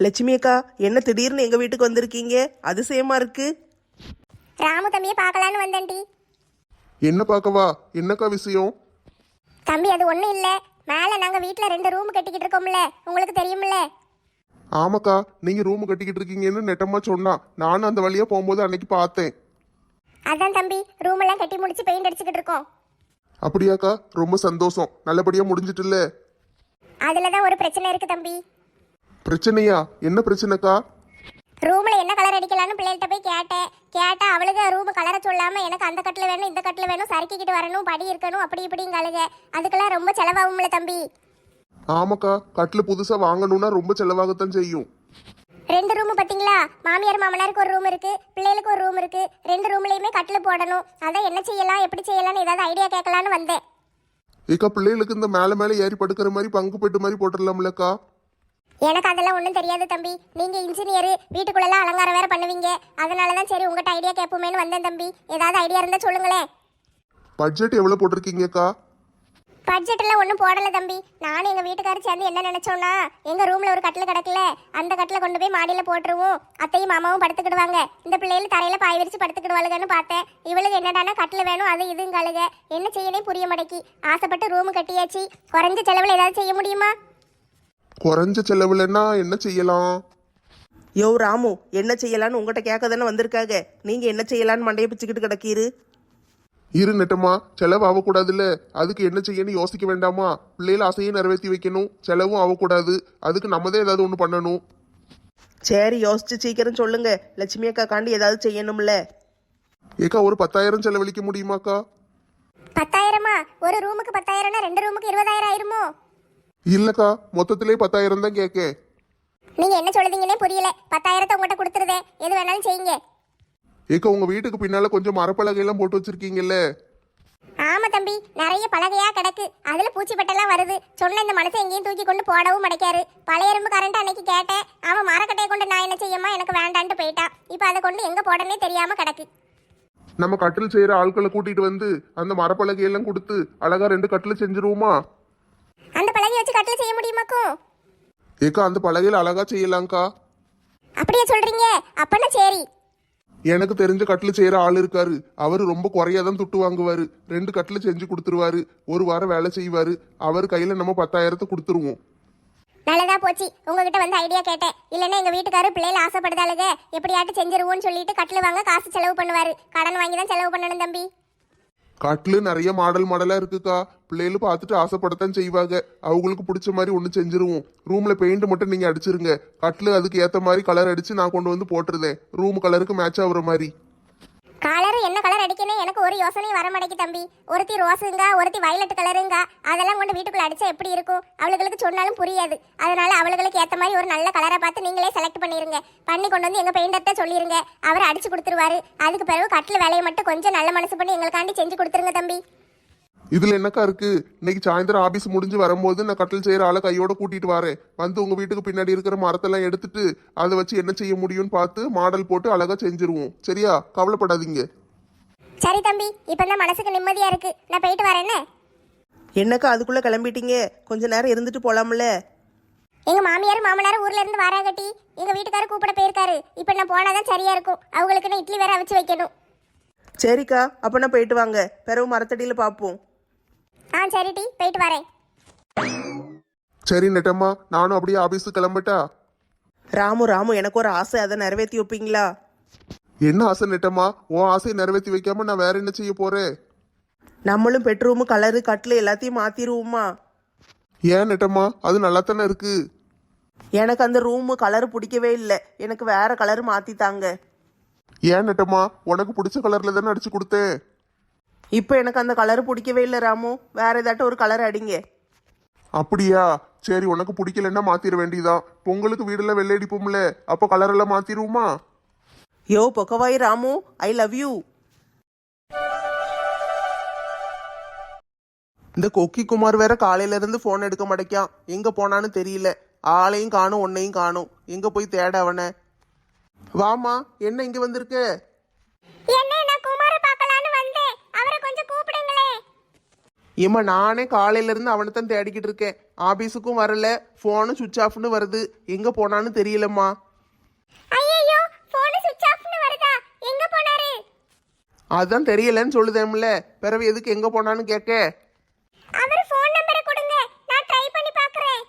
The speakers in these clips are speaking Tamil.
லட்சுமி அக்கா, என்ன திடீர்னு எங்க வீட்டுக்கு வந்திருக்கீங்க? அதிசயமா இருக்கு. ராமு தம்பியை பார்க்கலான்னு வந்தேன்டி. என்ன பார்க்கவா? என்னக்கா விஷயம்? தம்பி அது ஒன்றும் இல்லை, மேலே நாங்கள் வீட்டில் 2 ரூம் கட்டிக்கிட்டு இருக்கோம்ல, உங்களுக்கு தெரியுமில்ல. ஆமாக்கா, நீங்க ரூம் கட்டிக்கிட்டு இருக்கீங்கன்னு நெட்டமா சொன்னா. நானும் அந்த வழியா போகும்போது அன்னைக்கு பார்த்தேன். அதான் தம்பி, ரூம் எல்லாம் கட்டி முடிச்சு பெயிண்ட் அடிச்சுக்கிட்டு இருக்கோம். அப்படியாக்கா? ரொம்ப சந்தோஷம். நல்லபடியா முடிஞ்சிட்டுல்ல? அதில் தான் ஒரு பிரச்சனை இருக்கு தம்பி. பிரச்சனையா? என்ன பிரச்சனைக்கா? ரூமில் என்ன கலர் அடிக்கலான்னு பிள்ளைகிட்ட போய் கேட்டா அவளுக்கு ரூம் கலரை சொல்லாமல் எனக்கு அந்த கட்டில் வேணும் இந்த கட்டில் வேணும், சறுக்கிக்கிட்டு வரணும், படி இருக்கணும், அப்படி இப்படிங்காளுங்க. அதுக்கெல்லாம் ரொம்ப செலவாகும்ல தம்பி. ஆமாக்கா, கட்டில் புதுசா வாங்கணும்னா ரொம்ப செலவாகத்தான் செய்யும். 2 ரூம் பார்த்தீங்களா? மாமியார் மாமனாருக்கு ஒரு ரூம் இருக்கு, பிள்ளைகளுக்கு ஒரு ரூம் இருக்கு. 2 ரூம்லையுமே கட்டில் போடணும். அதான் என்ன செய்யலாம் எப்படி செய்யலாம்னு ஏதாவது ஐடியா கேட்கலான்னு வந்தேன். ஏக்கா, பிள்ளைகளுக்கு இந்த மேல மேல ஏறி படுக்கிற மாதிரி பங்கு பெட்டு மாதிரி போட்டுடலாம்லக்கா? எனக்கு அதெல்லாம் ஒன்றும் தெரியாது தம்பி. நீங்க இன்ஜினியர், வீட்டுக்குள்ளெல்லாம் அலங்காரம் வேற பண்ணுவீங்க. அதனால தான் சரி உங்கள்கிட்ட ஐடியா கேட்போமேனு வந்தேன் தம்பி. ஏதாவது ஐடியா இருந்தா சொல்லுங்களேன். பட்ஜெட் எவ்வளவு போட்டிருக்கீங்கக்கா? பட்ஜெட் எல்லாம் ஒன்றும் போடல தம்பி. நானும் எங்க வீட்டுக்காரர் சேர்ந்து என்ன நினைச்சோம்னா, எங்க ரூம்ல ஒரு கட்டில் கிடக்கல, அந்த கட்டில கொண்டு போய் மாடியில போட்டுருவோம். அத்தையும் மாமாவும் படுத்துக்கிடுவாங்க, இந்த பிள்ளைகள் தரையில பாய் விரிச்சு படுத்துக்கிடுவாளுகன்னு பார்த்தேன். இவளுக்கு என்னடானா கட்டில் வேணும், அது இதுங்காளுக. என்ன செய்யனே புரிய மாட்டேக்கி. ஆசைப்பட்டு ரூம் கட்டியாச்சு. குறைஞ்ச செலவில் ஏதாவது செய்ய முடியுமா? குறைஞ்ச செலவுலன்னா என்ன செய்யலாம்? யோ ராமு, என்ன செய்யலான்னு உங்ககிட்ட கேட்க தானே வந்திருக்காங்க. நீங்க என்ன செய்யலான்னு மண்டையை பிச்சுக்கிட்டு கிடக்கீரு. இரு நெட்டமா, செலவு ஆகக்கூடாதுல்ல. அதுக்கு என்ன செய்யணும் யோசிக்க வேண்டாமா? பிள்ளைகள் ஆசையை நிறைவேற்றி வைக்கணும், செலவும் ஆகக்கூடாது. அதுக்கு நம்மதே ஏதாவது ஒன்று பண்ணணும். சரி, யோசிச்சு சீக்கிரம் சொல்லுங்க. லட்சுமி அக்கா காண்டி ஏதாவது செய்யணும்ல. ஏக்கா, ஒரு 10,000 செலவழிக்க முடியுமாக்கா? 10,000மா? ஒரு ரூமுக்கு 10,000னா 2 ரூமுக்கு 20,000 ஆயிருமோ? இல்லக்கா, மொத்தத்திலே 10,000 தான் கேட்க. நீங்க என்ன சொல்லுதீங்கன்னே புரியல. 10,000 உங்கள்கிட்ட கொடுத்துருதே, எது வேணாலும் செய்யுங்க. ஏக்கா, உங்க வீட்டுக்கு பின்னால கொஞ்சம் மரப்பலகையெல்லாம் போட்டு வச்சிருக்கீங்கல்ல? ஆமா தம்பி, நிறைய பலகையா கிடக்கு. அதுல பூச்சி பட்டெல்லாம் வருது. சொன்ன இந்த மனசை எங்கேயும் தூக்கி கொண்டு போடவும் மடைக்காரு. பழைய எறும்பு கரண்ட் அன்னைக்கு கேட்டேன், அவன் மரக்கட்டையை கொண்டு நான் என்ன செய்யமா, எனக்கு வேண்டான்ட்டு போயிட்டான். இப்போ அதை கொண்டு எங்க போடனே தெரியாம கிடக்கு. நம்ம கட்டில் செய்யற ஆட்களை கூட்டிட்டு வந்து அந்த மரப்பலகையெல்லாம் கொடுத்து அழகா 2 கட்டில் செஞ்சிருவோமா? அந்த பலகை வச்சு கட்டில் செய்ய முடியுமாக்கும்? ஏக்கா, அந்த பலகையில அழகா செய்யலாம்க்கா. அப்படியே சொல்றீங்க? அப்பன்னா சரி. எனக்கு தெரிஞ்ச கட்டில் செய்யற ஆள் இருக்காரு. அவரு ரொம்ப குறையாதான் துட்டு வாங்குவாரு. 2 கட்டில் செஞ்சு கொடுத்துருவாரு. 1 வாரம் வேலை செய்வாரு. அவர் கையில நம்ம 10,000 கொடுத்துருவோம். நல்லதா போச்சு, உங்ககிட்ட வந்து ஐடியா கேட்டேன். இல்லைன்னா எங்க வீட்டுக்காரர் பிள்ளைல ஆசைப்படுதாளுங்க, எப்படியாட்டு செஞ்சிருவோம்னு சொல்லிட்டு கட்டில் வாங்க காசு செலவு பண்ணுவாரு. கடன் வாங்கி தான் செலவு பண்ணணும் தம்பி. கட்டிலு நிறைய மாடலா இருக்குக்கா. பிள்ளைகளும் பார்த்துட்டு ஆசைப்படத்தான் செய்வாங்க. அவங்களுக்கு பிடிச்ச மாதிரி ஒன்று செஞ்சிருவோம். ரூம்ல பெயிண்ட் மட்டும் நீங்க அடிச்சிருங்க. கட்டிலு அதுக்கு ஏத்த மாதிரி கலர் அடிச்சு நான் கொண்டு வந்து போட்டுருதேன். ரூம் கலருக்கு மேட்ச் ஆகுற மாதிரி. கலர் என்ன கலர் அடிக்கணும் எனக்கு ஒரு யோசனையும் வர மாட்டேங்கி தம்பி. ஒருத்தி ரோஸுங்க, ஒருத்தி வயலட் கலருங்க. அதெல்லாம் கொண்டு வீட்டுக்குள்ள அடிச்சா எப்படி இருக்கும்? அவளுகளுக்கு சொன்னாலும் புரியாது. அதனால அவளுகளுக்கு ஏற்ற மாதிரி ஒரு நல்ல கலரை பார்த்து நீங்களே செலக்ட் பண்ணிருங்க. பண்ணி கொண்டு வந்து எங்க பெயிண்டர்ட்ட சொல்லிருங்க, அவர் அடிச்சு கொடுத்துருவாரு. அதுக்கு பிறகு கட்டில் வேலையை மட்டும் கொஞ்சம் நல்ல மனசு பண்ணி எங்களுக்காண்டி செஞ்சு கொடுத்துருங்க தம்பி. இதுல என்னக்கா இருக்கு? இன்னைக்கு சாயந்தரம் ஆபீஸ் முடிஞ்சு வரும்போது நான் கட்டில் செய்யற ஆளை கையோட கூட்டிட்டு வரேன். வந்து உங்க வீட்டுக்கு பின்னாடி இருக்கிற மரத்தெல்லாம் எடுத்துட்டு அதை வச்சு என்ன செய்ய முடியும்னு பார்த்து மாடல் போட்டு அழகா செஞ்சிருவோம். சரியா? கவலைப்படாதீங்க. சரி தம்பி, இப்பதான் மனசுக்கு நிம்மதியா இருக்கு. நான் போயிட்டு வரேன்னு. என்னக்கா அதுக்குள்ள கிளம்பிட்டீங்க? கொஞ்ச நேரம் இருந்துட்டு போலாம்ல. எங்க மாமியார் மாமனார் ஊர்ல இருந்து வாராகட்டி, எங்க வீட்டுக்காரர் கூப்பிட போயிருக்காரு. இப்ப நான் போனாதான் சரியா இருக்கும். அவங்களுக்கு இட்லி வேற அவிச்சு வைக்கணும். சரிக்கா, அப்ப நான் போயிட்டு வாங்க. பிறகு மரத்தடியில பார்ப்போம். சரி டி, போயிட்டு வரேன். சரி நெட்டம்மா, நானும் அப்படியே ஆபீஸுக்கு கிளம்பட்டா? ராமு, எனக்கு ஒரு ஆசை, அதை நிறைவேற்றி வைப்பீங்களா? என்ன ஆசை நெட்டம்மா? உன் ஆசையை நிறைவேற்றி வைக்காம நான் வேற என்ன செய்ய போறேன்? நம்மளும் பெட்ரூமு கலரு கட்டில் எல்லாத்தையும் மாத்திருவோமா? ஏன் நெட்டம்மா, அது நல்லா தானே இருக்கு. எனக்கு அந்த ரூமு கலர் பிடிக்கவே இல்லை. எனக்கு வேற கலர் மாத்தித்தாங்க. ஏன் நெட்டம்மா, உனக்கு பிடிச்ச கலர்ல தானே அடிச்சு கொடுத்தேன். இப்போ எனக்கு அந்த கலர் பிடிக்கவே இல்லை ராமு. வேற ஏதாட்டும் ஒரு கலர் அடிங்க. அப்படியா? சரி, உனக்கு பிடிக்கலன்னா மாத்திர வேண்டியதான். பொங்கலுக்கு வீடெல்லாம் வெள்ளை அடிப்போம்ல, அப்போ கலர் எல்லாம் மாத்திருவோமா? யோ பொக்கவாய் ராமு, ஐ லவ் யூ. இந்த கொக்கி குமார் வேற காலையில இருந்து போன் எடுக்க மாட்டேக்கான். எங்க போனான்னு தெரியல. ஆளையும் காணும், ஒன்னையும் காணும். எங்க போய் தேட அவனை? வாமா, என்ன இங்க வந்திருக்க? என்ன, நான் குமார பார்க்கலாம்னு வந்தேன். அவரை கொஞ்சம் கூப்பிடுங்களே. ஏம்மா நானே காலையிலேருந்து அவனை தான் தேடிக்கிட்டு இருக்கேன். ஆபீஸுக்கும் வரல, ஃபோனும் சுவிட்ச் ஆஃப்னு வருது. எங்கே போனான்னு தெரியலம்மா. ஐயோ போன் சுவிட்ச் ஆஃப்னு வருதா? எங்க போனாரு? அதான் தெரியலன்னு சொல்லுதேன்ல, பிறகு எதுக்கு எங்கே போனான்னு கேட்க. அவர் ஃபோன் நம்பரை கொடுங்க, நான் ட்ரை பண்ணி பார்க்கறேன்.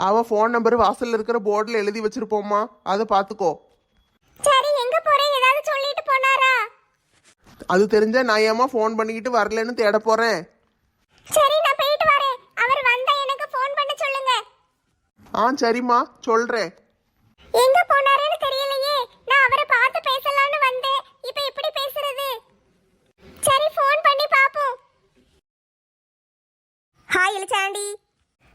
அவன் ஃபோன் நம்பர் வாசல்ல இருக்கிற போர்டில் எழுதி வச்சிருப்போம்மா, அதை பார்த்துக்கோ. சரி, எங்க போறேன் ஏதாவது சொல்லிட்டு போனாரா? அது தெரிஞ்சா நான் ஏமா ஃபோன் பண்ணிக்கிட்டு வரலன்னு தேட போகிறேன். சரி, நான் போயிட்டு வரேன். அவர் வந்தா எனக்கு ஃபோன் பண்ண சொல்லுங்க. சரிம்மா, சொல்கிறேன். எங்க போனாருன்னு தெரியலையே. நான் அவரை பார்த்து பேசலாம்னு வந்தேன். இப்போ எப்படி பேசுறது? சரி, ஃபோன் பண்ணி பாப்போம். ஹாய் இளிச்சாண்டி.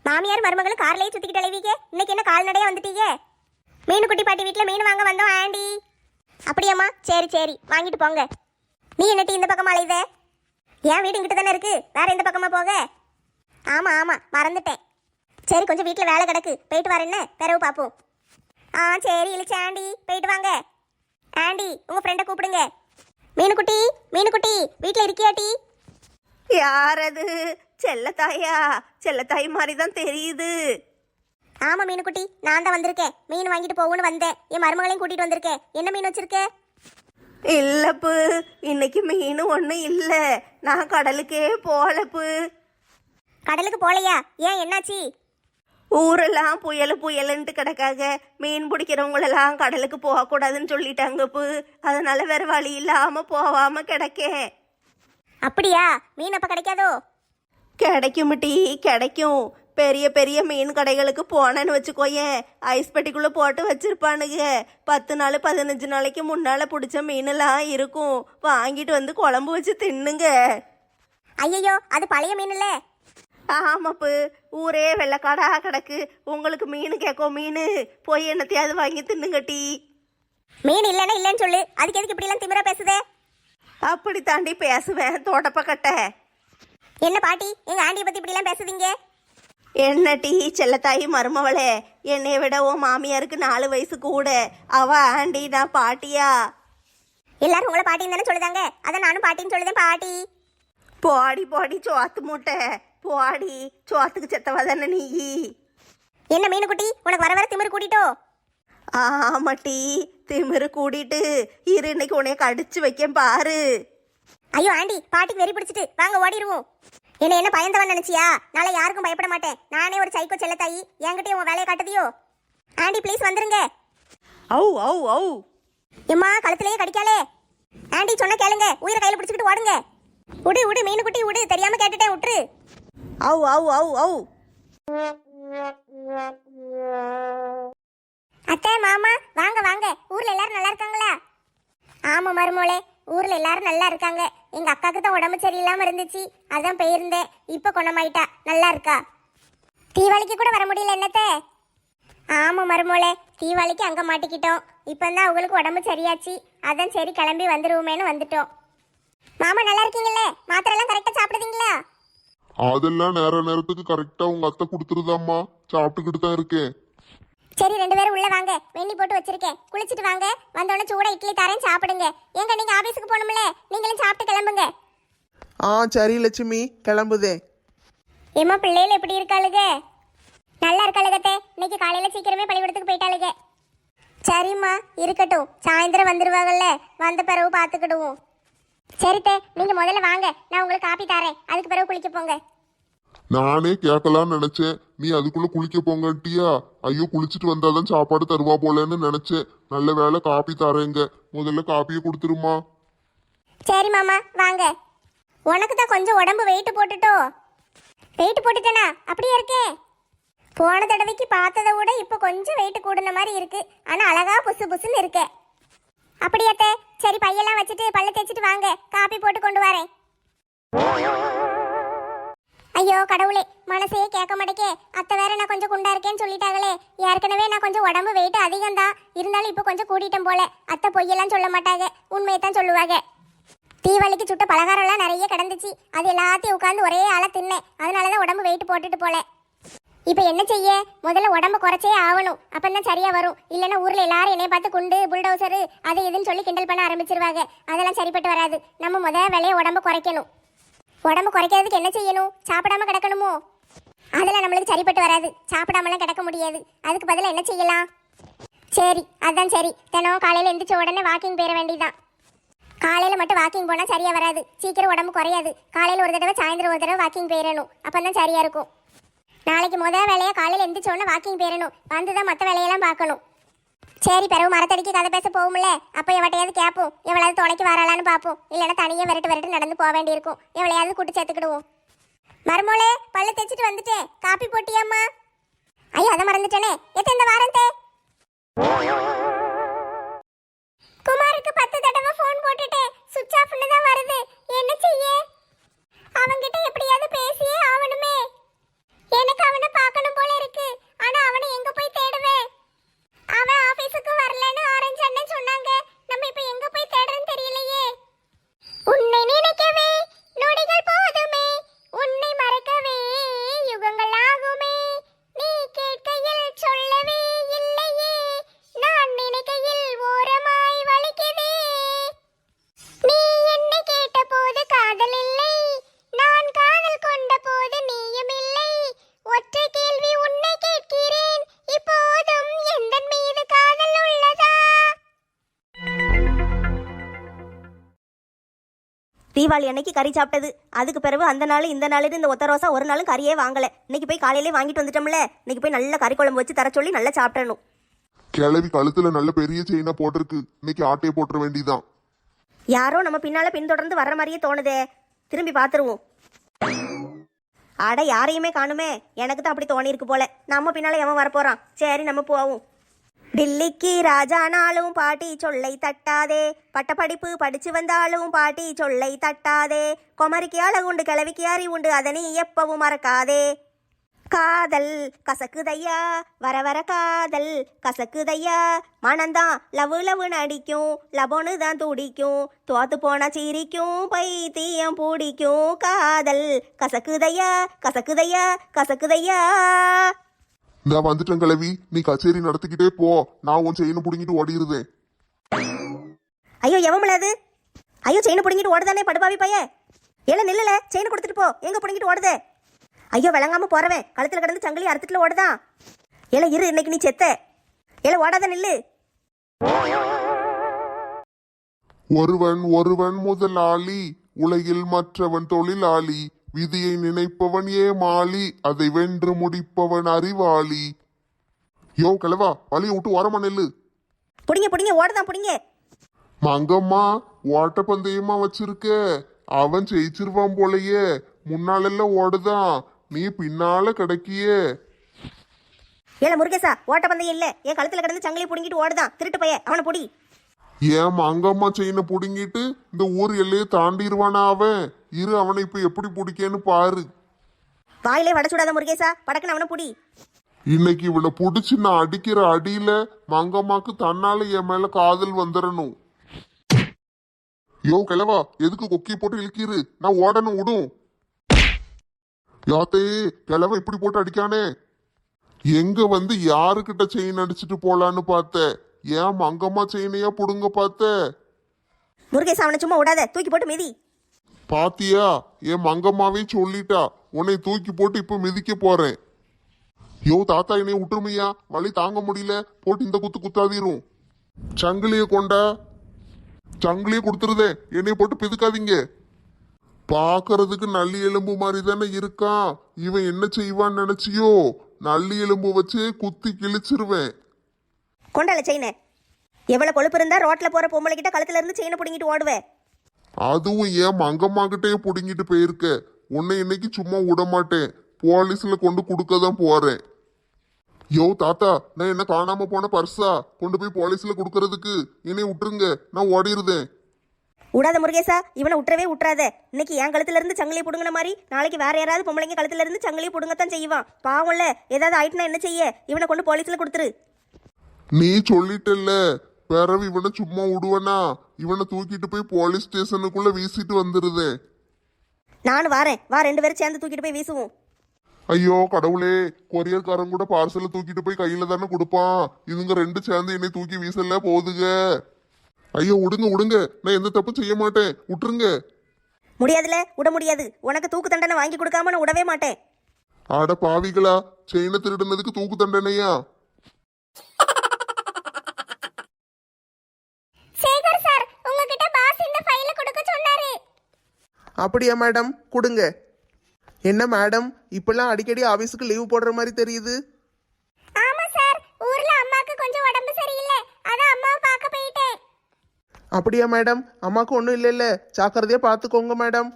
மாமியார் மருமகளும் கார்லயே சுத்திக்கிட்டு அலைவீங்க. இன்னைக்கு என்ன கால்நடையா வந்துட்டீங்க? மீன் குட்டி பாட்டி வீட்டில் மீன் வாங்க வந்தோம் ஆண்டி. அப்படியாம்மா? சரி சரி, வாங்கிட்டு போங்க. நீ என்னட்டி இந்த பக்கமா அலையுத? என் வீடு இங்கிட்ட தானே இருக்கு, வேற எந்த பக்கமா போக? ஆமா ஆமா, மறந்துட்டேன். சரி, கொஞ்சம் வீட்டில் வேலை கிடக்கு, போயிட்டு வரேன்னு பிறகு பார்ப்போம். சரி இளிச்சாண்டி, போயிட்டு வாங்க. ஆண்டி, உங்க ஃப்ரெண்டை கூப்பிடுங்க. மீனுக்குட்டி, மீனுக்குட்டி, வீட்டில் இருக்கியாட்டி? யார் அது? செல்லத்தாயா? செல்லத்தாய் மாதிரி தான் தெரியுது. ஆமா மீனுக்குட்டி, நான் தான் வந்திருக்கேன். மீன் வாங்கிட்டு போகும்னு வந்தேன். என் மருமகளையும் கூட்டிட்டு வந்திருக்கேன். என்ன மீன் வச்சிருக்க? இல்லப்பு, இன்னைக்கு மீன் ஒன்றும் இல்லை. நான் கடலுக்கே போகலப்பு. கடலுக்கு போலையா? ஏன், என்னாச்சு? ஊரெல்லாம் புயல் புயலுன்ட்டு கிடக்காக. மீன் பிடிக்கிறவங்களெல்லாம் கடலுக்கு போகக்கூடாதுன்னு சொல்லிட்டாங்கப்பு. அதனால வேற வழி இல்லாம போகாம கிடக்கேன். அப்படியா? மீன் அப்ப கிடைக்காதோ? கிடைக்கும் டீ, கிடைக்கும். பெரிய பெரிய மீன் கடைகளுக்கு போனேன்னு வச்சுக்கோயேன், ஐஸ் பெட்டிக்குள்ளே போட்டு வச்சிருப்பானுங்க. 10 நாள் 15 நாளைக்கு முன்னால் பிடிச்ச மீனெல்லாம் இருக்கும். வாங்கிட்டு வந்து குழம்பு வச்சு தின்னுங்க. ஐயோ, அது பழைய மீன் இல்ல? ஆமாப்பு, ஊரே வெள்ளக்காடா கிடக்கு. உங்களுக்கு மீன் கேட்கும். மீன் போய் என்னத்தையாவது வாங்கி தின்னுங்க டீ. மீன் இல்லைன்னா இல்லைன்னு சொல்லு. அதுக்கு எதுக்கு இப்படி எல்லாம் திமிரா பேசுதே? அப்படி தாண்டி பேசுவேன், தோட்டப்பக்கட்ட. என்ன பாட்டி, எங்க ஆண்டியை பத்தி இப்படி எல்லாம் பேசுதீங்க? என்ன டீ செல்லத்தாயி மருமவளே, என்னைய விட உன் மாமியாருக்கு 4 வயசு கூட. அவ ஆண்டி, நான் பாட்டியா? எல்லாரும் உங்களை பாட்டின்னு தானே சொல்லுதாங்க, அதான் நானும் பாட்டின்னு சொல்லுதேன். பாட்டி போடி போடி சோத்து மூட்டை, போடி. சோத்துக்கு செத்தவா தானே நீ? என்ன மீனுக்குட்டி, உனக்கு வர வர திமிரு கூட்டிட்டோ? ஆமாட்டி, திமிரு கூடிட்டு இரு, இன்னைக்கு உன்னைய கடிச்சு வைக்கேன் பாரு. ஐயோ ஆண்டி, பாட்டிக்கு வெறி பிடிச்சிட்டு வாங்க ஓடிடுவோம். என்ன பயந்தவன் நினைச்சியா? நாளை யாருக்கும் பயப்பட மாட்டேன். நானே ஒரு சைக்கோ செல்லத்தாயி. என்கிட்டயும் உன் வேலையை காட்டுதியோ? ஆண்டி ப்ளீஸ் வந்துருங்க. ஔ ஔ ஔ. எம்மா, கழுத்துலயே கடிக்காலே. ஆண்டி சொன்ன கேளுங்க, உயிரை கையில பிடிச்சிக்கிட்டு ஓடுங்க. உடு உடு மீனுக்குட்டி, உடு. தெரியாம கேட்டுட்டேன், விட்டுரு. ஔ ஔ ஔ ஔ. அத்தை, மாமா, வாங்க வாங்க. ஊர்ல எல்லாரும் நல்லா இருக்காங்களா? ஆமா மருமோளே, ஊர்ல எல்லாரும் நல்லா இருக்காங்க. எங்க அக்காவுக்கு தான் உடம்பு சரியில்லாம இருந்துச்சு, அதான் போயிருந்தேன். இப்ப குணமாயிட்டா, நல்லா இருக்கா. தீபாவளிக்கு கூட வர முடியல என்னத்தே? ஆமா மருமோளே, தீபாவளிக்கு அங்க மாட்டிக்கிட்டோம். இப்பதான் அவங்களுக்கு உடம்பு சரியாச்சு, அதான் சரி கிளம்பி வந்துருவோமேனு வந்துட்டோம். மாமா நல்லா இருக்கீங்கல்ல? மாத்திரை எல்லாம் கரெக்டா சாப்பிடுதீங்களா? அதெல்லாம் நேரத்துக்கு கரெக்டா உங்க அத்தை கொடுத்துருதாம்மா, சாப்பிட்டுக்கிட்டு தான் இருக்கேன். சரி, 2 பேரும் உள்ள வாங்க. வெண்ணி போட்டு வச்சிருக்கேன், குளிச்சுட்டு வாங்க. வந்தோடனே சூட இட்லி தரேன், சாப்பிடுங்க. ஏங்க, நீங்க ஆபீஸுக்கு போகணும்ல, நீங்களும் சாப்பிட்டு கிளம்புங்க. சரி லட்சுமி, கிளம்புதே. ஏமா, பிள்ளைகள் எப்படி இருக்காளுங்க? நல்லா இருக்காளுகத்தே. இன்னைக்கு காலையில சீக்கிரமே பள்ளிக்கூடத்துக்கு போயிட்டாளுங்க. சரிம்மா, இருக்கட்டும். சாயந்தரம் வந்துருவாங்கல்ல, வந்த பிறகு பார்த்துக்கிடுவோம். சரித்தே, நீங்க முதல்ல வாங்க, நான் உங்களுக்கு காப்பி தரேன். அதுக்கு பிறகு குளிக்க போங்க. நானே கேட்கலான்னு நினைச்சேன், நீ அதுக்குள்ள குளிக்க போங்கட்டியா? ஐயோ, குளிச்சுட்டு வந்தாதான் சாப்பாடு தருவா போலன்னு நினைச்சேன். நல்ல வேலை, காப்பி தரேங்க. முதல்ல காப்பியை கொடுத்துருமா. சரி மாமா, வாங்க. உனக்கு தான் கொஞ்சம் உடம்பு வெயிட் போட்டுட்டோ? வெயிட் போட்டுட்டேனா? அப்படியே இருக்கே. போன தடவைக்கு பார்த்ததை விட இப்போ கொஞ்சம் வெயிட் கூடுன மாதிரி இருக்கு. ஆனா அழகா புசு புசுன்னு இருக்க. அப்படியாத்தே? சரி, பையெல்லாம் வச்சுட்டு பல்ல தேய்ச்சிட்டு வாங்க, காப்பி போட்டு கொண்டு வரேன். ஐயோ கடவுளே, மனசே கேட்க மாட்டேக்கே. அத்தை வேற நான் கொஞ்சம் குண்டா இருக்கேன்னு சொல்லிட்டாங்களே. ஏற்கனவே நான் கொஞ்சம் உடம்பு வெயிட் அதிகம் தான், இருந்தாலும் இப்போ கொஞ்சம் கூட்டிட்டேன் போல. அத்தை பொய்யெல்லாம் சொல்ல மாட்டாங்க, உண்மையை தான் சொல்லுவாங்க. தீபாவளிக்கு சுட்ட பலகாரம்லாம் நிறைய கிடந்துச்சு, அது எல்லாத்தையும் உட்காந்து ஒரே ஆளை தின்னேன். அதனாலதான் உடம்பு வெயிட் போட்டுட்டு போல. இப்போ என்ன செய்ய? முதல்ல உடம்பு குறைச்சே ஆகணும், அப்பந்தான் சரியா வரும். இல்லைன்னா ஊர்ல எல்லாரும் என்னைய பார்த்து குண்டு புல்டோசரு அது இதுன்னு சொல்லி கிண்டல் பண்ண ஆரம்பிச்சிருவாங்க. அதெல்லாம் சரிப்பட்டு வராது. நம்ம வேலையை உடம்பு குறைக்கணும். உடம்பு குறைக்கிறதுக்கு என்ன செய்யணும்? சாப்பிடாம கிடக்கணுமோ? அதெல்லாம் நம்மளுக்கு சரிப்பட்டு வராது. சாப்பிடாமலாம் கிடக்க முடியாது. அதுக்கு பதிலாக என்ன செய்யலாம்? சரி, அதான் சரி. தினம் காலையில் எந்திரிச்ச உடனே வாக்கிங் போயிட வேண்டியதான். காலையில் மட்டும் வாக்கிங் போனால் சரியாக வராது. சீக்கிரம் உடம்பு குறையாது. காலையில் ஒரு தடவை, சாயந்தரம் ஒரு தடவை வாக்கிங் போயிடணும். அப்போ தான் சரியாக இருக்கும். நாளைக்கு முதல் வேலையாக காலையில் எந்திரிச்ச உடனே வாக்கிங் போயிடணும். வந்து தான் மற்ற வேலையெல்லாம் பார்க்கணும். சரி, பிறகு மரத்தடிக்கு கதை பேச போகும்ல, அப்போ எவட்டையாவது கேட்போம். எவ்வளவு துணைக்கு வரலான்னு பார்ப்போம். இல்லைன்னா தனியாக விரட்டு நடந்து போக வேண்டியிருக்கும். எவ்வளையாவது கூட்டு சேர்த்துக்கிடுவோம். மருமோளே, பல்ல தேய்ச்சிட்டு வந்துட்டேன். காப்பி போட்டியாம்மா? ஐயோ, அதை மறந்துட்டேனே. இந்த வாரம் தே குமாருக்கு 10 தடவை ஃபோன் போட்டுட்டேன். சுவிட்ச் ஆஃப்னு தான் வருது. என்ன செய்ய? அவன்கிட்ட எப்படியாவது பேசியே ஆவணுமே. எனக்கு அவனை பார்க்கணும் போல இருக்கு. ஆனா அவனை எங்க போய் தேடுவேன்? அவன் ஆபீஸுக்கு வரலன்னு ஆரஞ்சு அண்ணன் சொன்னாங்க. நம்ம இப்ப எங்க போய் தேடுறன்னு தெரியலையே. உன்னை நினைக்கவே நொடிகள் போதுமே, உன்னை மறக்கவே யுகங்கள் ஆகுமே, நீ கேட்கையில் சொல்லவே இல்லையே, நான் நினைக்கையில் ஓரமாய் வலிக்குதே. நீ என்னை கேட்ட போது காதல் இல்லை, நான் காதல் கொண்ட போது நீயும் இல்லை. ஒற்றை கேள்வி உன்னை கேட்கிறேன், இப்போதும் எந்தன் மீது காதல் உள்ளதா? தீபாவளி அன்னைக்கு கறி சாப்பிட்டது. அதுக்கு பிறகு அந்த நாள் இந்த நாள் இந்த ஒத்த ரோசா ஒரு நாளும் கறியே வாங்கல. இன்னைக்கு போய் காலையிலே வாங்கிட்டு வந்துட்டோம்ல. இன்னைக்கு போய் நல்ல கறி குழம்பு வச்சு தர சொல்லி நல்லா சாப்பிடணும். கிளவி கழுத்துல நல்ல பெரிய செயினா போட்டிருக்கு. இன்னைக்கு ஆட்டையை போட்டுற வேண்டியதான். யாரோ நம்ம பின்னால பின்தொடர்ந்து வர்ற மாதிரியே தோணுதே. திரும்பி பார்த்துருவோம். அட, யாரையுமே காணுமே. எனக்கு தான் அப்படி தோணி இருக்கு போல. நம்ம பின்னால எவன் வரப்போறான்? சரி, நம்ம போவோம். டில்லிக்கு ராஜானாலும் பாட்டி சொல்லை தட்டாதே, பட்ட படிப்பு படிச்சு வந்தாலும் பாட்டி சொல்லை தட்டாதே, குமரிக்கு அழகுண்டு கிளவிக்கு அறிவுண்டு அதனை எப்பவும் மறக்காதே. காதல் கசக்குதையா, வர வர காதல் கசக்குதையா, மனந்தான் லவு லவுன்னு அடிக்கும், லபோனு தான் துடிக்கும், தோத்து போனா சிரிக்கும், பைத்தியம் பிடிக்கும். காதல் கசக்குதையா கசக்குதையா கசக்குதையா. இந்த வந்துட்டேன் கிளவி, நீ கச்சேரி நடத்திக்கிட்டே போ. நான் உன் செயினை புடுங்கிட்டு ஓடிடுதேன். ஐயோ, எவமலாது? ஐயோ, செயினை பிடிங்கிட்டு ஓடுதானே படுபாவி பைய. ஏல நில்லல, செயினை கொடுத்துட்டு போ. எங்க பிடிங்கிட்டு ஓடுதே? ஐயோ, விளங்காம போறவன் கழுத்துல கிடந்து சங்கிலி அறுத்துட்டுல ஓடுதான். ஏல இரு, இன்னைக்கு நீ செத்த. ஏல ஓடாத நில்லு. ஒருவன் ஒருவன் முதலாளி, உலகில் மற்றவன் தொழிலாளி, விதியை நினைப்பவன் ஏமாளி, அதை வென்று முடிப்பவன் அறிவாளி. யோ கிழவா, வழியை விட்டு ஓரமா நெல்லு. புடிங்க புடிங்க, ஓடுதான் புடிங்க. மங்கம்மா, ஓட்ட பந்தயமா வச்சிருக்க. அவன் ஜெயிச்சிருவான் போலயே. முன்னாலெல்லாம் ஓடுதான், நீ பின்னால கிடைக்கியே. ஏல முருகேசா, ஓட்ட பந்தயம் இல்ல. என் கழுத்துல கிடந்து சங்கிலி புடிங்கிட்டு ஓடுதான் திருட்டு பைய. அவனை புடி. ஏன் மங்கம்மா செயினை புடுங்கிட்டு இந்த ஊர் எல்லையை தாண்டிடுவானா அவன்? இரு, அவனை இப்ப எப்படி பிடிக்கன்னு பாரு. வாயிலே வட சுடாத முருகேசா, படக்குன்னு அவனை புடி. இன்னைக்கு இவளை புடிச்சு நான் அடிக்கிற அடியில மங்கம்மாக்கு தன்னால என் மேல காதல் வந்துடணும். யோ கிழவா, எதுக்கு கொக்கி போட்டு இழுக்கிரு? நான் ஓடணும், விடும். யாத்தே, கிழவ இப்படி போட்டு அடிக்கானே. எங்க வந்து யாருக்கிட்ட செயின் அடிச்சுட்டு போலான்னு பார்த்த? ஏன் மங்கம்மா செயினையா புடுங்க பார்த்த? முருகேசா, அவனை சும்மா விடாத, தூக்கி போட்டு மிதி. பாத்தியா, என் மங்கம்மாவே சொல்லிட்டா உன்னை தூக்கி போட்டு இப்ப மிதிக்க போறேன். யோ தாத்தா, என்னைய விட்டுருமையா, வலி தாங்க முடியல. போட்டு இந்த குத்து குத்தாதீரும். சங்கிலிய கொண்டா, சங்கிலிய கொடுத்துருதே. என்னைய போட்டு பிதுக்காதீங்க. பாக்குறதுக்கு நல்லி எலும்பு மாதிரி தானே இருக்கான். இவன் என்ன செய்வான்னு நினைச்சியோ? நல்லி எலும்பு வச்சு குத்தி கிழிச்சிருவேன். கொண்டால செயினை. எவ்வளவு கொழுப்பு இருந்தா ரோட்ல போற பொம்பளை கிட்ட கழுத்துல இருந்து செயினை புடிங்கிட்டு ஓடுவேன். அதுவும் ஏன் மங்கம்மா கிட்டே புடுங்கிட்டு போயிருக்க. உன்னை இன்னைக்கு சும்மா விட மாட்டேன். போலீஸ்ல கொண்டு கொடுக்க தான் போறேன். யோ தாத்தா, நான் என்ன காணாம போன பர்ஸா கொண்டு போய் போலீஸ்ல கொடுக்கறதுக்கு? என்னை விட்டுருங்க, நான் ஓடிடுதேன். விடாத முருகேசா, இவனை விட்டுறவே விட்டுறாத. இன்னைக்கு என் கழுத்துல இருந்து சங்கிலியை புடுங்கின மாதிரி நாளைக்கு வேற யாராவது பொம்பளைங்க கழுத்துல இருந்து சங்கிலியை புடுங்கத்தான் செய்வான். பாவம்ல, ஏதாவது ஆயிட்டுனா என்ன செய்ய? இவனை கொண்டு போலீஸ்ல கொடுத்துரு. நீ சொல்லிட்டல்ல, பிறவு இவனை சும்மா விடுவனா? இவனை தூக்கிட்டு போய் போலீஸ் ஸ்டேஷனுக்குள்ள வீசிட்டு வந்துருதே. நானும் வாரேன், வா, 2 பேரும் சேர்ந்து தூக்கிட்டு போய் வீசுவோம். ஐயோ கடவுளே, கொரியர்காரன் கூட பார்சலை தூக்கிட்டு போய் கையில தானே கொடுப்பான். இதுங்க 2 சேர்ந்து என்னை தூக்கி வீசல போகுதுங்க. ஐயோ விடுங்க விடுங்க, நான் எந்த தப்பு செய்ய மாட்டேன், விட்டுருங்க. முடியாதுல, விட முடியாது. உனக்கு தூக்கு தண்டனை வாங்கி கொடுக்காம நான் விடவே மாட்டேன். ஆட பாவிகளா, செயினை திருடுனதுக்கு தூக்கு தண்டனையா? சேகர் சார் உங்ககிட்ட பாஸ் இந்த ஃபைல கொடுக்க சொன்னாரு. அப்படியா மேடம், கொடுங்க. என்ன மேடம், இப்பெல்லாம் அடிக்கடி ஆபீஸுக்கு லீவ் போடுற மாதிரி தெரியுது. ஆமா சார், ஊர்ல அம்மாக்கு கொஞ்சம் உடம்பு சரியில்லை, அதான் அம்மாவை பார்க்க போயிட்டேன். அப்படியா மேடம், அம்மாவுக்கு ஒன்றும் இல்லைல்ல, ஜாக்கிரதையா பார்த்துக்கோங்க மேடம்.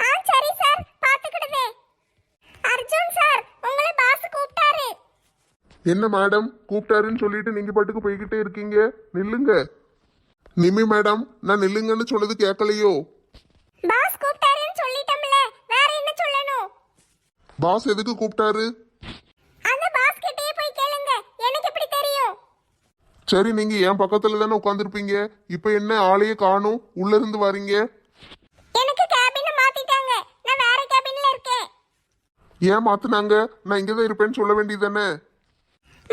ஆ சரி சார், பாத்துக்கிடுதே. அர்ஜுன் சார் உங்களை பாஸ் கூப்பிட்டாரு. என்ன மேடம், கூப்பிட்டாருன்னு சொல்லிட்டு நீங்க பாட்டுக்கு போய்கிட்டே இருக்கீங்க, நில்லுங்க. நிமி மேடம், நான் நில்லுங்கன்னு சொன்னது கேட்கலையோ? பாஸ் கூப்பிட்டாருன்னு சொல்லிட்டோம்ல, வேற என்ன சொல்லணும்? பாஸ் எதுக்கு கூப்பிட்டாரு? அந்த பாஸ் கிட்டயே போய் கேளுங்க, எனக்கு எப்படி தெரியும்? சரி, நீங்க என் பக்கத்துல தானே உட்காந்துருப்பீங்க, இப்ப என்ன ஆளையே காணும், உள்ள இருந்து வரீங்க? எனக்கு கேபினை மாத்திட்டாங்க, நான் வேற கேபின்ல இருக்கேன். ஏன் மாத்துனாங்க? நான் இங்கதான் இருப்பேன்னு சொல்ல வேண்டியதானே?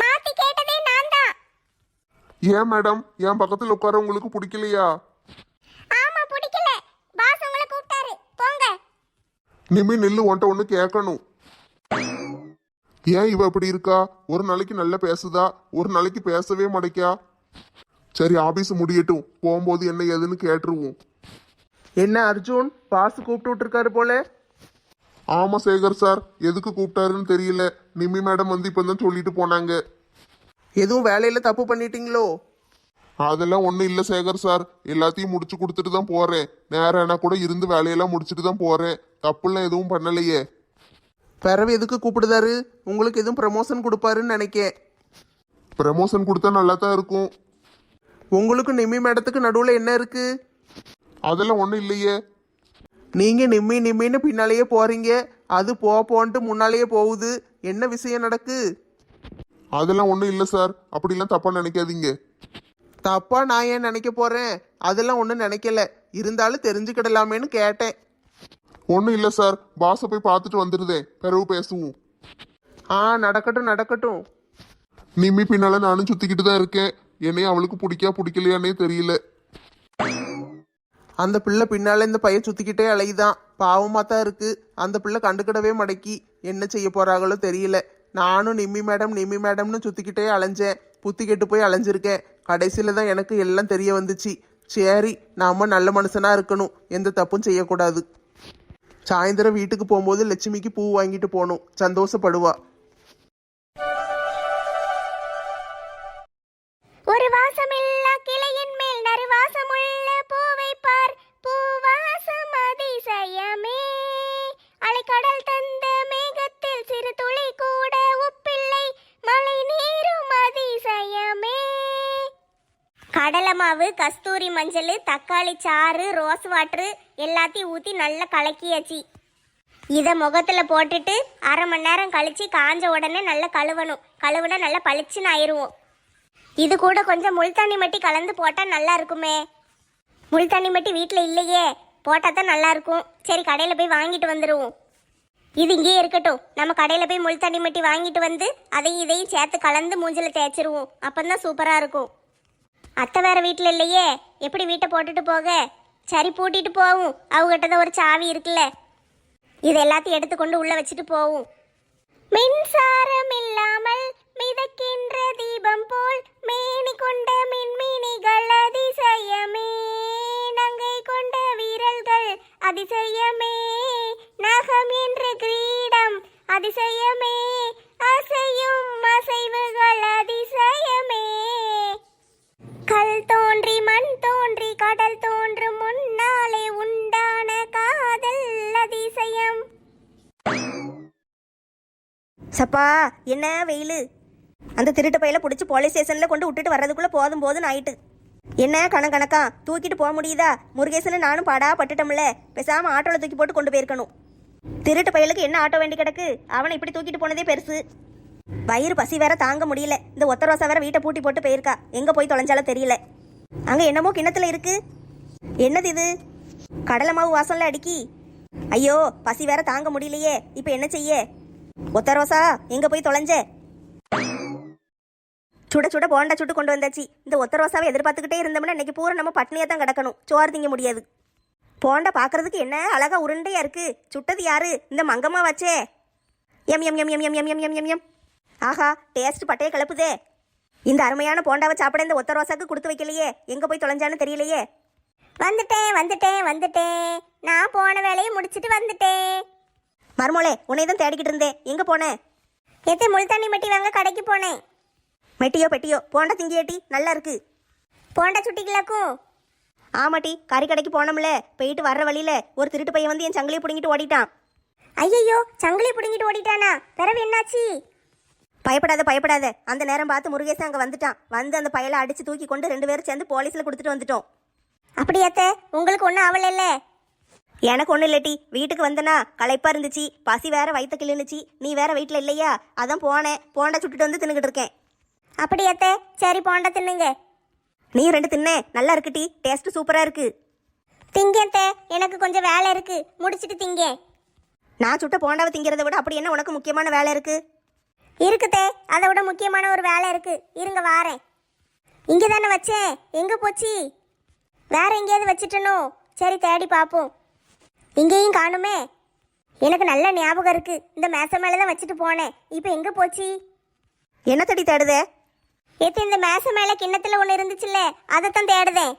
மாத்தி கேட்டதே நான் தான். ஏன் மேடம், என் பக்கத்துல உட்கார உங்களுக்கு பிடிக்கலையா? ஆமா பிடிக்கல, பாஸ் உங்களை கூப்பிட்டாரு, போங்க. நிமி நில்லு, உன்ட்ட ஒண்ணு கேட்கணும். ஏன் இவ இப்படி இருக்கா? ஒரு நாளைக்கு நல்லா பேசுதா, ஒரு நாளைக்கு பேசவே மாட்டேக்கா. சரி, ஆபீஸ் முடியட்டும், போகும்போது என்ன ஏதுன்னு கேட்டுருவோம். என்ன அர்ஜுன், பாஸ் கூப்பிட்டு விட்டுருக்காரு போல. ஆமா சேகர் சார், எதுக்கு கூப்பிட்டாருன்னு தெரியல. நிமி மேடம் வந்து இப்பதான் சொல்லிட்டு போனாங்க. எதுவும் வேலையில தப்பு பண்ணிட்டீங்களோ? அதெல்லாம் ஒண்ணும் இல்ல சேகர் சார், எல்லாத்தையும் முடிச்சு கொடுத்துட்டு தான் போறேன். நேரம் என்ன கூட இருந்து வேலையெல்லாம் முடிச்சுட்டு தான் போறேன். தப்புலாம் எதுவும் பண்ணலையே. பிறவு எதுக்கு கூப்பிடுதாரு? உங்களுக்கு எதுவும் ப்ரமோஷன் கொடுப்பாருன்னு நினைக்கேன். ப்ரமோஷன் கொடுத்தா நல்லா தான் இருக்கும். உங்களுக்கு நிம்மி மேடத்துக்கு நடுவில் என்ன இருக்கு? அதெல்லாம் ஒண்ணும் இல்லையே. நீங்க நிம்மி நிம்மின்னு பின்னாலேயே போறீங்க, அது போன்ட்டு முன்னாலேயே போகுது. என்ன விஷயம் நடக்கு? அதெல்லாம் ஒண்ணும் இல்ல சார், அப்படிலாம் தப்பா நினைக்காதீங்க. தப்பா நான் ஏன் நினைக்க போறேன்? அதெல்லாம் ஒன்றும் நினைக்கல, இருந்தாலும் தெரிஞ்சுக்கிடலாமேன்னு கேட்டேன். ஒன்றும் இல்லை சார், பாஸை போய் பார்த்துட்டு வந்துடுதேன், பிறகு பேசுவோம். நடக்கட்டும் நடக்கட்டும். நிம்மி பின்னால நானும் சுத்திக்கிட்டு தான் இருக்கேன். என்னையும் அவளுக்கு பிடிக்கலையானே தெரியல. அந்த பிள்ளை பின்னால இந்த பையன் சுத்திக்கிட்டே அலையுதான், பாவமா தான் இருக்கு. அந்த பிள்ளை கண்டுக்கிடவே மடக்கி என்ன செய்ய போறாங்களோ தெரியல. நானும் நிம்மி மேடம்னு சுத்திக்கிட்டே அலைஞ்சேன், புத்தி கெட்டு போய் அலைஞ்சிருக்கேன். கடைசியில தான் எனக்கு எல்லாம் தெரிய வந்துச்சு. சரி, நாம நல்ல மனுஷனா இருக்கணும், எந்த தப்பும் செய்யக்கூடாது. சாயந்தரம் வீட்டுக்கு போகும்போது லட்சுமிக்கு பூ வாங்கிட்டு போகணும், சந்தோஷப்படுவா. ஒரு வாசமில்லா கிளையின் மேல் நறுவாசமுள்ள பூவை பார், பூவாசம் அதிசயமே. அலைக்கடல் தந்த மேகத்தில் சிறு துளி கூட உப்பில்லை, மழை நீரும் அதிசயமே. கடலை மாவு, கஸ்தூரி மஞ்சள், தக்காளி சாறு, ரோஸ் வாட்டரு எல்லாத்தையும் ஊற்றி நல்லா கலக்கியாச்சு. இதை முகத்தில் போட்டுட்டு அரை மணி நேரம் கழிச்சு காஞ்ச உடனே நல்லா கழுவணும். கழுவுனா நல்லா பளிச்சுன்னு ஆயிடுவோம். இது கூட கொஞ்சம் முள்தண்ணி மட்டி கலந்து போட்டால் நல்லா இருக்குமே. முள்தண்ணி மட்டி வீட்டில் இல்லையே, போட்டால் தான் நல்லா இருக்கும். சரி, கடையில் போய் வாங்கிட்டு வந்துடுவோம். இது இங்கேயே இருக்கட்டும், நம்ம கடையில் போய் முள்தண்ணி மட்டி வாங்கிட்டு வந்து அதையும் இதையும் சேர்த்து கலந்து மூஞ்சில் தேய்ச்சிருவோம். அப்போதான் சூப்பராக இருக்கும். அத்தை வேற வீட்டில் இல்லையே, எப்படி வீட்டை போட்டுட்டு போக? சரி, பூட்டிட்டு போவோம். அவங்ககிட்ட தான் ஒரு சாவி இருக்குல்ல, இது எல்லாத்தையும் எடுத்துக்கொண்டு உள்ள வச்சுட்டு போவோம். மின்சாரம் இல்லாமல் மிதக்கின்ற தீபம் போல் மேனி கொண்ட மின்மினிகள் அதிசயமே. நங்கை கொண்ட வீரர்கள் அதிசயமே. நகம் என்ற கிரீடம் அதிசயமே. அசையும் அசைவுகள் அதிசயமே. கல் தோன்றி மண் தோன்றி கடல் தோன்றும் முன்னாலே உண்டான காதல் அதிசயம். சப்பா, என்ன வெயில்! அந்த திருட்டு பையில பிடிச்சி போலீஸ் ஸ்டேஷன்ல கொண்டு விட்டுட்டு வர்றதுக்குள்ள போதும் போதும் ஆயிட்டு. என்ன கணக்கணக்கா தூக்கிட்டு போக முடியுதா? முருகேசன் நானும் பாடா பட்டுட்டோம்ல, பேசாம ஆட்டோல தூக்கி போட்டு கொண்டு போயிருக்கணும். திருட்டு பையலுக்கு என்ன ஆட்டோ வேண்டி கிடக்கு? அவனை இப்படி தூக்கிட்டு போனதே பெருசு. வயிறு பசி வேற தாங்க முடியல. இந்த ஒத்த ரோசா வேற வீட்டை பூட்டி போட்டு போயிருக்கா, எங்க போய் தொலைஞ்சாலும் தெரியல. அங்க என்னமோ கிணத்துல இருக்கு. என்னது இது? கடலை மாவு வாசம்ல அடிக்கி. ஐயோ, பசி வேற தாங்க முடியலையே, இப்ப என்ன செய்ய? ஒத்த ரோசா, எங்க போய் தொலைஞ்ச? சுட சுட போண்டா சுட்டு கொண்டு வந்தாச்சு. இந்த ஒத்த ரோசாவை எதிர்பார்த்துக்கிட்டே இருந்தோம்னா இன்னைக்கு பூரா நம்ம பட்னியா தான் கிடக்கணும், சோறு திங்க முடியாது. போண்டா பார்க்கறதுக்கு என்ன அழகா உருண்டையா இருக்கு. சுட்டது யாரு? இந்த மங்கம்மா வச்சே. எம் எம் எம் எம் எம் எம் எம் எம் எம் எம். ஆஹா, டேஸ்ட் பட்டையை கிளப்புதே. இந்த அருமையான போண்டாவை சாப்பிட இந்த ஒத்த ரோசாக்கு கொடுத்து வைக்கலையே, எங்க போய் தொலைஞ்சான்னு தெரியலையே. வந்துட்டேன் வந்துட்டேன் வந்துட்டேன், நான் போன வேலையை முடிச்சிட்டு வந்துட்டேன். மருமோளே, உன்னை தான் தேடிக்கிட்டு இருந்தேன், எங்க போனேன்? எத்தே முள்தண்ணி மெட்டி வாங்க கடைக்கு போனேன். மெட்டியோ பெட்டியோ, போண்டா திங்கியேட்டி, நல்லா இருக்கு. போண்டா சுட்டிக்கலாக்கும். ஆமாட்டி, கறி கடைக்கு போனோம்ல, போயிட்டு வர்ற வழியில ஒரு திருட்டு பையன் வந்து என் சங்கிலியை பிடிங்கிட்டு ஓடிட்டான். ஐயையோ, சங்கிலி பிடுங்கிட்டு ஓடிட்டானா? பிறவு என்னாச்சு? பயப்படாத பயப்படாத, அந்த நேரம் பார்த்து முருகேசன் அங்கே வந்துட்டான். வந்து அந்த பயலை அடிச்சு தூக்கி கொண்டு 2 பேரும் சேர்ந்து போலீஸில் கொடுத்துட்டு வந்துட்டோம். அப்படியாத்தே, உங்களுக்கு ஒன்றும் ஆவலைல்ல? எனக்கு ஒன்றும் இல்லட்டி, வீட்டுக்கு வந்தனா களைப்பா இருந்துச்சு, பசி வேற வயிற்று கிள்ளுனுச்சு, நீ வேற வீட்டில் இல்லையா, அதான் போனேன், போண்டா சுட்டுட்டு வந்து தின்னுக்கிட்டு இருக்கேன். அப்படியாத்தே, சரி போண்டா தின்னுங்க. நீ 2 தின்னே, நல்லா இருக்குட்டி, டேஸ்ட் சூப்பராக இருக்கு. திங்கத்தே, எனக்கு கொஞ்சம் வேலை இருக்கு, முடிச்சிட்டு திங்க. நான் சுட்ட போண்டாவை திங்கிறத விட அப்படி என்ன உனக்கு முக்கியமான வேலை இருக்கு? இருக்குதே, அதை விட முக்கியமான ஒரு வேலை இருக்கு, இருங்க வாரேன். இங்கே தானே வச்சேன், எங்கே போச்சு? வேற எங்கேயாவது வச்சுட்டனோ? சரி தேடி பார்ப்போம். இங்கேயும் காணுமே. எனக்கு நல்ல ஞாபகம் இருக்கு, இந்த மேசை மேலே தான் வச்சுட்டு போனேன். இப்போ எங்கே போச்சு? என்ன தடி தேடுதே? ஏத்த, இந்த மேசை மேலே கிண்ணத்தில் ஒன்று இருந்துச்சுல்ல, அதைத்தான் தேடுதேன்.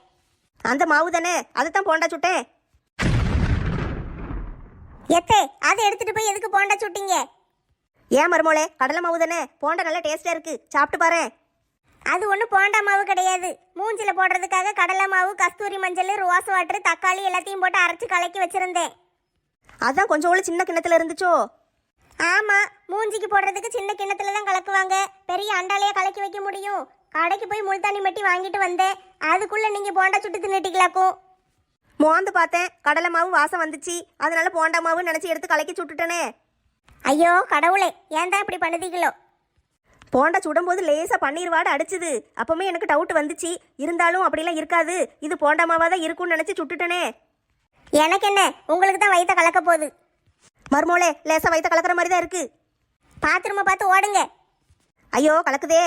அந்த மாவு தானே, அதைத்தான் போண்டா சுட்டேன். எத்தே, அதை எடுத்துட்டு போய் எதுக்கு போண்டா சுட்டீங்க? ஏன் மருமோளே, கடலை மாவு தானே, போண்டா நல்லா டேஸ்டா இருக்கு, சாப்பிட்டு பாரு. அது ஒன்றும் போண்டா மாவு கிடையாது. மூஞ்சில போடுறதுக்காக கடலை மாவு, கஸ்தூரி மஞ்சள், ரோஸ் வாட்டர், தக்காளி எல்லாத்தையும் போட்டு அரைச்சு கலக்கி வச்சிருந்தேன். அதான் கொஞ்சம் சின்ன கிண்ணத்துல இருந்துச்சோ? ஆமா, மூஞ்சிக்கு போடுறதுக்கு சின்ன கிண்ணத்துல தான் கலக்குவாங்க, பெரிய அண்டாலையா கலக்கி வைக்க முடியும்? கடைக்கு போய் முள்தானி மெட்டி வாங்கிட்டு வந்தேன், அதுக்குள்ள நீங்க போண்டா சுட்டு தின்னுட்டீங்களாக்கும். மோந்து பார்த்தேன், கடலை மாவு வாசம் வந்துச்சு, அதனால போண்டா மாவு நினைச்சு எடுத்து கலக்கி சுட்டுட்டனே. ஐயோ கடவுளே, ஏன் தான் இப்படி பண்ணுதீங்களோ? போண்டா சுடும்போது லேசா பன்னீர் வாடை அடிச்சுது, அப்பவுமே எனக்கு டவுட் வந்துச்சு. இருந்தாலும் அப்படிலாம் இருக்காது, இது போண்டா மாவா தான் இருக்கும்னு நினைச்சு சுட்டுட்டனே. எனக்கு என்ன, உங்களுக்கு தான் வயிற்ற கலக்க போகுது. மருமோளே, லேசா வயிற்ற கலக்கிற மாதிரி தான் இருக்கு. பாத்ரூமை பார்த்து ஓடுங்க. ஐயோ கலக்குதே.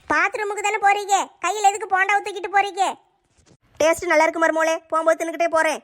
பாத்ரூமுக்கு தானே போறீங்க, கையில் எதுக்கு போண்டாவை தூக்கிட்டு போறீங்க? டேஸ்ட் நல்லா இருக்கு மருமோளே, போகும்போது தின்னுக்கிட்டே போறேன்.